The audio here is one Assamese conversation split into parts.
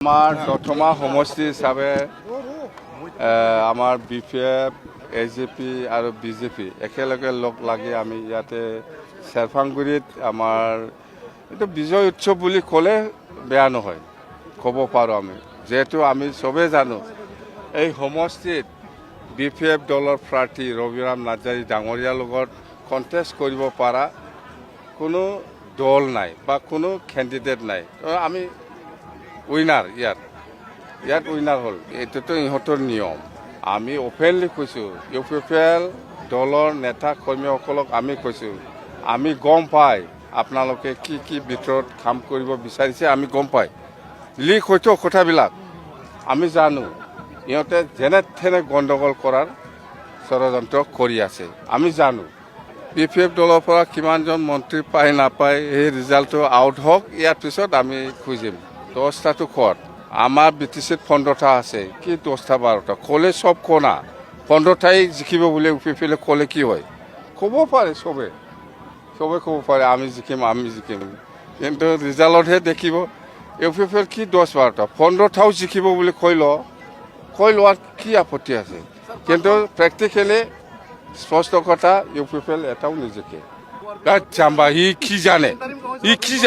আমাৰ দতমা সমষ্টি হিচাপে আমাৰ BPF, AJP আৰু BJP একেলগে লগ লাগি আমি ইয়াতে চেৰফাংগুৰিত আমাৰ এইটো বিজয় উৎসৱ বুলি ক'লে বেয়া নহয়, ক'ব পাৰোঁ আমি। যেহেতু আমি চবেই জানো এই সমষ্টিত BPF দলৰ প্ৰাৰ্থী ৰবিৰাম নাৰ্জাৰী ডাঙৰীয়াৰ লগত কণ্টেষ্ট কৰিব পৰা কোনো দল নাই বা কোনো কেণ্ডিডেট নাই। আমি উইনাৰ ইয়াত উইনাৰ হ'ল, এইটোতো ইহঁতৰ নিয়ম। আমি অপেনলি কৈছোঁ, UPPL দলৰ নেতা কৰ্মীসকলক আমি কৈছোঁ, আমি গম পাই আপোনালোকে কি কি ভিতৰত কাম কৰিব বিচাৰিছে, আমি গম পাই লিক হয়তো কথাবিলাক আমি জানো। ইহঁতে যেনে তেনে গণ্ডগোল কৰাৰ ষড়যন্ত্ৰ কৰি আছে, আমি জানো। BPF দলৰ পৰা কিমানজন মন্ত্ৰী পায় নাপায় এই ৰিজাল্টটো আউট হওক, ইয়াৰ পিছত আমি খুজিম। 10টাটো ক'ত? আমাৰ BTCত 15টা আছে, কি 10টা 12টা ক'লে চব কোনা 15টাই জিকিব বুলি UPPL ক'লে কি হয়? ক'ব পাৰে চবে ক'ব পাৰে আমি জিকিম। কিন্তু ৰিজাল্টতহে দেখিব UPPL কি 10-12টা 15টাও জিকিব বুলি কৈ লোৱাৰ কি আপত্তি আছে? কিন্তু প্ৰেক্টিকেলি স্পষ্ট কথা UPPL এটাও নিজিকে। জাম্বা ই কি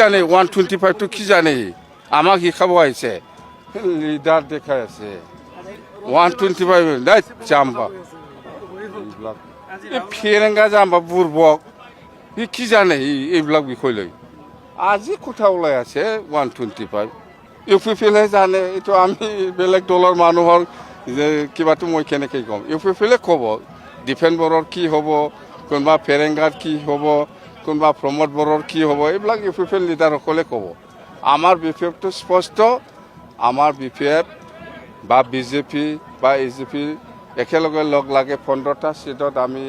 জানে 125টো কি জানে? আমাক শিকাব আহিছে, লিডাৰ দেখাই আছে 125 জাম্বা। এইবিলাক ফেৰেংগা জাম্বা বুৰ্বক, ই কি জানে এইবিলাক বিষয় লৈ? আজি কথা ওলাই আছে 125 UPPL জানে। এইটো আমি বেলেগ দলৰ মানুহৰ যে কিবাটো মই কেনেকৈ ক'ম? UPPL ক'ব ডিফেন্স বৰ্ডৰ কি হ'ব, কোনোবা ফেৰেংগাৰ কি হ'ব, কোনোবা প্ৰমোদ বড়োৰ কি হ'ব, এইবিলাক UPPL লিডাৰসকলে ক'ব। আমাৰ BPFটো স্পষ্ট। আমাৰ BPF বা BJP বা AJP একেলগে লগ লাগে 15টা চিটত আমি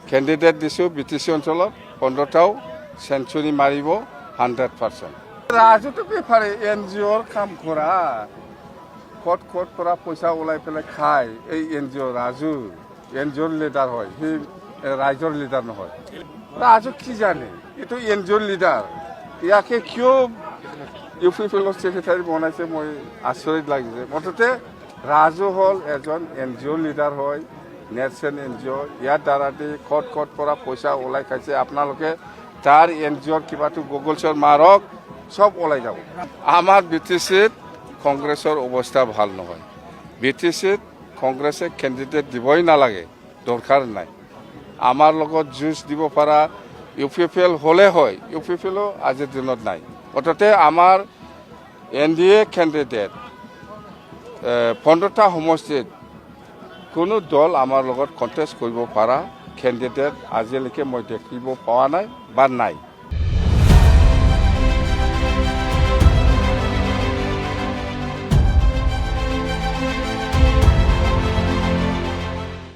কেণ্ডিডেট দিছোঁ। BTC অঞ্চলত 15টাও চেঞ্চুৰী মাৰিব 100%। ৰাজুটো বেপাৰী NGOৰ কাম কৰা, ক'ত পৰা পইচা ওলাই পেলাই খায় এই NGO। ৰাজু NGOৰ লিডাৰ হয়, সি ৰাইজৰ লিডাৰ নহয়। ৰাজু কি জানে? এইটো NGOৰ লিডাৰ। ইয়াকে কিয় UPPLৰ ছেক্ৰেটাৰী বনাইছে মই আচৰিত লাগিছে। মুঠতে ৰাজু হ'ল এজন NGO লিডাৰ হয়, নেশ্যনেল NGO। ইয়াৰ দ্বাৰা দি ক'ত পৰা পইচা ওলাই খাইছে আপোনালোকে তাৰ NGOৰ কিবাটো গুগলছৰ মাৰক, চব ওলাই যাব। আমাৰ BTCত কংগ্ৰেছৰ অৱস্থা ভাল নহয়। BTCত কংগ্ৰেছে কেণ্ডিডেট দিবই নালাগে, দৰকাৰ নাই। আমাৰ লগত যুঁজ দিব পৰা UPPL হ'লে হয়, UPPLও আজিৰ দিনত নাই। মুঠতে আমাৰ NDA কেণ্ডিডেট 15টা সমষ্টিত কোনো দল আমাৰ লগত কণ্টেষ্ট কৰিব পৰা কেণ্ডিডেট আজিলৈকে মই দেখিব পোৱা নাই বা নাই।